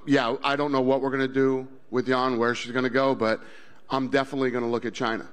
Yeah, I don't know what we're going to do with Yan, where she's going to go, but I'm definitely going to look at China.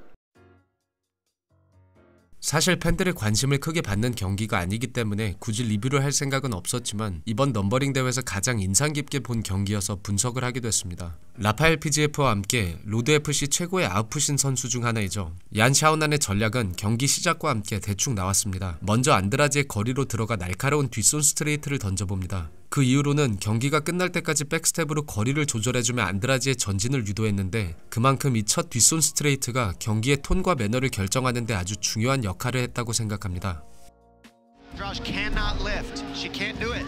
사실 팬들의 관심을 크게 받는 경기가 아니기 때문에 굳이 리뷰를 할 생각은 없었지만 이번 넘버링 대회에서 가장 인상 깊게 본 경기여서 분석을 하게 됐습니다. 라파엘 PGF와 함께 로드FC 최고의 아웃풋인 선수 중 하나이죠. 얀 샤오난의 전략은 경기 시작과 함께 대충 나왔습니다. 먼저 안드라지의 거리로 들어가 날카로운 뒷손 스트레이트를 던져봅니다. 그 이후로는 경기가 끝날 때까지 백스텝으로 거리를 조절해주며 안드라지의 전진을 유도했는데 그만큼 이 첫 뒷손 스트레이트가 경기의 톤과 매너를 결정하는 데 아주 중요한 역할을 했다고 생각합니다. Josh cannot lift. She can't do it.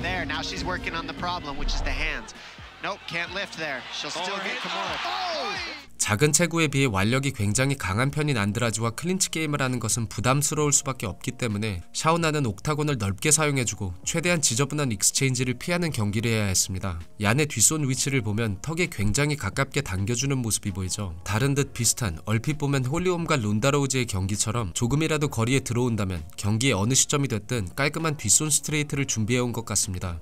There, now she's working on the problem, which is the hands. Nope, can't lift there. She'll still get Kimura. 작은 체구에 비해 완력이 굉장히 강한 편인 안드라지와 클린치 게임을 하는 것은 부담스러울 수밖에 없기 때문에 샤오나는 옥타곤을 넓게 사용해주고 최대한 지저분한 익스체인지를 피하는 경기를 해야 했습니다. 얀의 뒷손 위치를 보면 턱에 굉장히 가깝게 당겨주는 모습이 보이죠. 다른 듯 비슷한 얼핏 보면 홀리홈과 론다로우즈의 경기처럼 조금이라도 거리에 들어온다면 경기의 어느 시점이 됐든 깔끔한 뒷손 스트레이트를 준비해온 것 같습니다.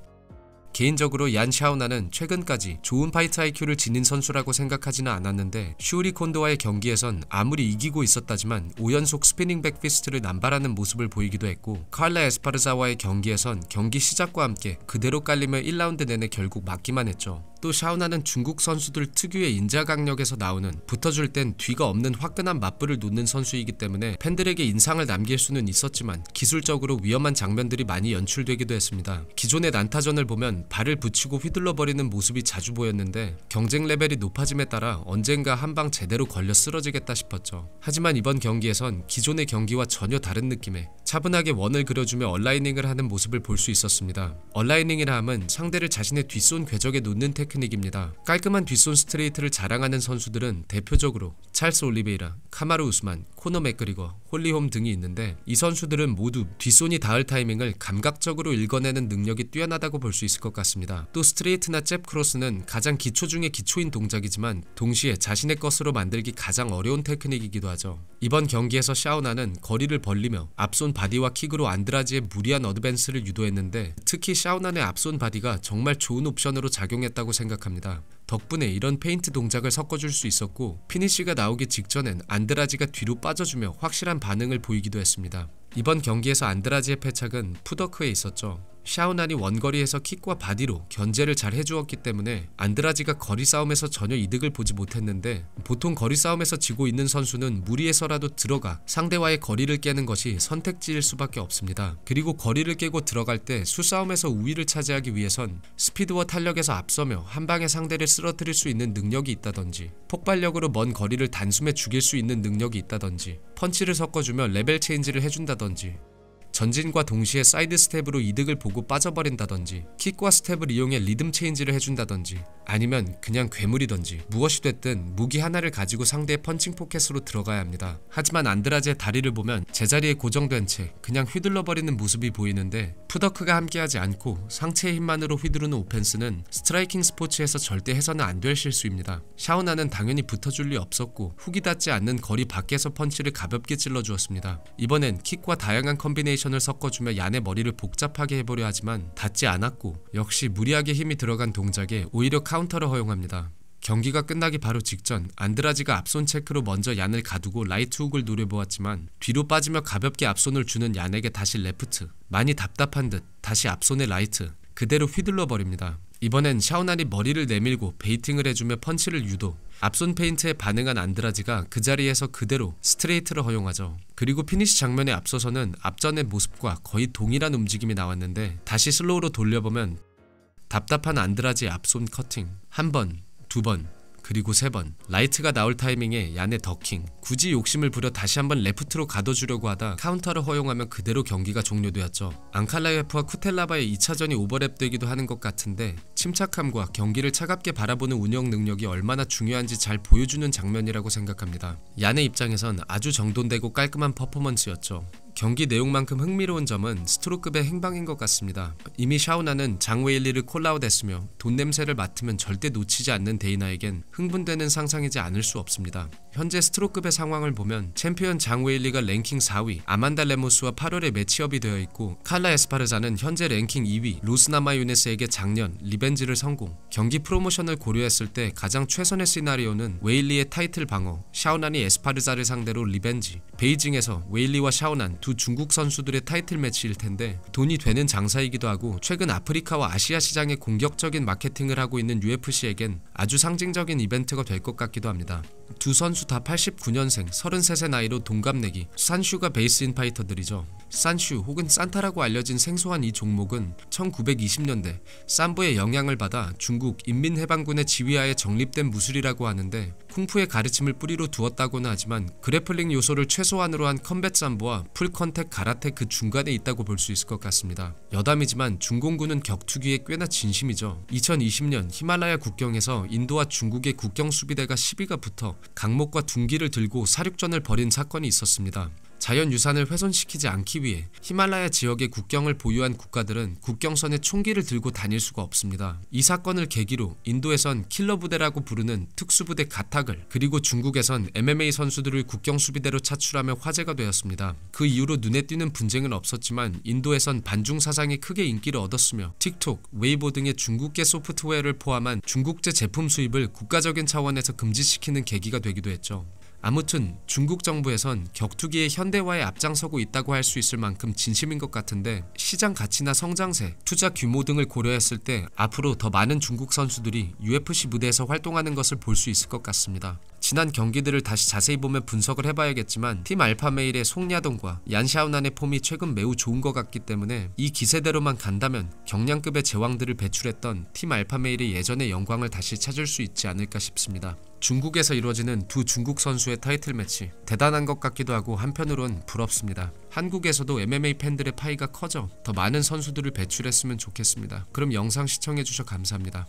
개인적으로 얀 샤오나는 최근까지 좋은 파이트 IQ를 지닌 선수라고 생각하지는 않았는데 슈리 콘도와의 경기에선 아무리 이기고 있었다지만 5연속 스피닝 백피스트를 남발하는 모습을 보이기도 했고 칼라 에스파르자와의 경기에선 경기 시작과 함께 그대로 깔리며 1라운드 내내 결국 맞기만 했죠. 또 샤오나는 중국 선수들 특유의 인자 강력에서 나오는 붙어줄 땐 뒤가 없는 화끈한 맞불을 놓는 선수이기 때문에 팬들에게 인상을 남길 수는 있었지만 기술적으로 위험한 장면들이 많이 연출되기도 했습니다. 기존의 난타전을 보면 발을 붙이고 휘둘러버리는 모습이 자주 보였는데 경쟁 레벨이 높아짐에 따라 언젠가 한 방 제대로 걸려 쓰러지겠다 싶었죠. 하지만 이번 경기에선 기존의 경기와 전혀 다른 느낌의 차분하게 원을 그려주며 얼라이닝을 하는 모습을 볼 수 있었습니다. 얼라이닝이라 함은 상대를 자신의 뒷손 궤적에 놓는 테크닉입니다. 깔끔한 뒷손 스트레이트를 자랑하는 선수들은 대표적으로 찰스 올리베이라, 카마루 우스만, 코너 맥그리거, 홀리홈 등이 있는데 이 선수들은 모두 뒷손이 닿을 타이밍을 감각적으로 읽어내는 능력이 뛰어나다고 볼 수 있을 것 같습니다. 또 스트레이트나 잽 크로스는 가장 기초 중의 기초인 동작이지만 동시에 자신의 것으로 만들기 가장 어려운 테크닉이기도 하죠. 이번 경기에서 샤오나는 거리를 벌리며 앞손 바디와 킥으로 안드라지의 무리한 어드밴스를 유도했는데 특히 샤오난의 앞손 바디가 정말 좋은 옵션으로 작용했다고 생각합니다. 덕분에 이런 페인트 동작을 섞어줄 수 있었고 피니쉬가 나오기 직전엔 안드라지가 뒤로 빠져주며 확실한 반응을 보이기도 했습니다. 이번 경기에서 안드라지의 패착은 푸더크에 있었죠. 샤오난이 원거리에서 킥과 바디로 견제를 잘 해주었기 때문에 안드라지가 거리 싸움에서 전혀 이득을 보지 못했는데 보통 거리 싸움에서 지고 있는 선수는 무리해서라도 들어가 상대와의 거리를 깨는 것이 선택지일 수밖에 없습니다. 그리고 거리를 깨고 들어갈 때 수싸움에서 우위를 차지하기 위해선 스피드와 탄력에서 앞서며 한 방에 상대를 쓰러뜨릴 수 있는 능력이 있다든지 폭발력으로 먼 거리를 단숨에 죽일 수 있는 능력이 있다든지 펀치를 섞어주며 레벨 체인지를 해준다든지 전진과 동시에 사이드 스텝으로 이득을 보고 빠져버린다든지 킥과 스텝을 이용해 리듬 체인지를 해준다든지 아니면 그냥 괴물이든지 무엇이 됐든 무기 하나를 가지고 상대의 펀칭 포켓으로 들어가야 합니다. 하지만 안드라지의 다리를 보면 제자리에 고정된 채 그냥 휘둘러버리는 모습이 보이는데 푸더크가 함께하지 않고 상체의 힘만으로 휘두르는 오펜스는 스트라이킹 스포츠에서 절대 해서는 안 될 실수입니다. 샤오나는 당연히 붙어줄 리 없었고 훅이 닿지 않는 거리 밖에서 펀치를 가볍게 찔러주었습니다. 이번엔 킥과 다양한 컨비네이션을 섞어주며 얀의 머리를 복잡하게 해보려 하지만 닿지 않았고 역시 무리하게 힘이 들어간 동작에 오히려 카운터를 허용합니다. 경기가 끝나기 바로 직전 안드라지가 앞손 체크로 먼저 얀을 가두고 라이트 훅을 노려보았지만 뒤로 빠지며 가볍게 앞손을 주는 얀에게 다시 레프트, 많이 답답한 듯 다시 앞손의 라이트, 그대로 휘둘러버립니다. 이번엔 샤오난이 머리를 내밀고 베이팅을 해주며 펀치를 유도, 앞손 페인트에 반응한 안드라지가 그 자리에서 그대로 스트레이트를 허용하죠. 그리고 피니시 장면에 앞서서는 앞전의 모습과 거의 동일한 움직임이 나왔는데 다시 슬로우로 돌려보면 답답한 안드라지의 앞손 커팅, 한 번, 두 번, 그리고 세 번 라이트가 나올 타이밍에 얀의 더킹, 굳이 욕심을 부려 다시 한번 레프트로 가둬주려고 하다 카운터를 허용하면 그대로 경기가 종료되었죠. 앙칼라예프와 쿠텔라바의 2차전이 오버랩되기도 하는 것 같은데 침착함과 경기를 차갑게 바라보는 운영 능력이 얼마나 중요한지 잘 보여주는 장면이라고 생각합니다. 얀의 입장에선 아주 정돈되고 깔끔한 퍼포먼스였죠. 경기 내용만큼 흥미로운 점은 스트로급의 행방인 것 같습니다. 이미 샤우나는 장 웨일리를 콜아웃했으며 돈 냄새를 맡으면 절대 놓치지 않는 데이나에겐 흥분되는 상상이지 않을 수 없습니다. 현재 스트로급의 상황을 보면 챔피언 장 웨일리가 랭킹 4위 아만다 레모스와 8월에 매치업이 되어 있고, 칼라 에스파르자는 현재 랭킹 2위 로스나마 유네스에게 작년 리벤지를 성공. 경기 프로모션을 고려했을 때 가장 최선의 시나리오는 웨일리의 타이틀 방어, 샤오난이 에스파르자를 상대로 리벤지, 베이징에서 웨일리와 샤오난 두 중국 선수들의 타이틀 매치일 텐데, 돈이 되는 장사이기도 하고 최근 아프리카와 아시아 시장에 공격적인 마케팅을 하고 있는 UFC에겐 아주 상징적인 이벤트가 될 것 같기도 합니다. 두 선수 다 89년생 33세 나이로 동갑내기, 산슈가 베이스인 파이터들이죠. 산슈 혹은 산타라고 알려진 생소한 이 종목은 1920년대 삼부의 영향을 받아 중국 인민해방군의 지휘하에 정립된 무술이라고 하는데, 쿵푸의 가르침을 뿌리로 두었다고는 하지만 그래플링 요소를 최소한으로 한 컴뱃 삼보와 풀 컨택 가라테 그 중간에 있다고 볼 수 있을 것 같습니다. 여담이지만 중공군은 격투기에 꽤나 진심이죠. 2020년 히말라야 국경에서 인도와 중국의 국경 수비대가 시비가 붙어 강목과 둔기를 들고 사륙전을 벌인 사건이 있었습니다. 자연유산을 훼손시키지 않기 위해 히말라야 지역의 국경을 보유한 국가들은 국경선에 총기를 들고 다닐 수가 없습니다. 이 사건을 계기로 인도에선 킬러 부대라고 부르는 특수부대 가탁을, 그리고 중국에선 MMA 선수들을 국경 수비대로 차출하며 화제가 되었습니다. 그 이후로 눈에 띄는 분쟁은 없었지만 인도에선 반중 사상이 크게 인기를 얻었으며 틱톡, 웨이보 등의 중국계 소프트웨어를 포함한 중국제 제품 수입을 국가적인 차원에서 금지시키는 계기가 되기도 했죠. 아무튼 중국 정부에선 격투기의 현대화에 앞장서고 있다고 할 수 있을 만큼 진심인 것 같은데, 시장 가치나 성장세, 투자 규모 등을 고려했을 때 앞으로 더 많은 중국 선수들이 UFC 무대에서 활동하는 것을 볼 수 있을 것 같습니다. 지난 경기들을 다시 자세히 보며 분석을 해봐야겠지만, 팀 알파메일의 송야동과 얀샤오난의 폼이 최근 매우 좋은 것 같기 때문에 이 기세대로만 간다면 경량급의 제왕들을 배출했던 팀 알파메일의 예전의 영광을 다시 찾을 수 있지 않을까 싶습니다. 중국에서 이루어지는 두 중국 선수의 타이틀 매치, 대단한 것 같기도 하고 한편으론 부럽습니다. 한국에서도 MMA 팬들의 파이가 커져 더 많은 선수들을 배출했으면 좋겠습니다. 그럼 영상 시청해주셔서 감사합니다.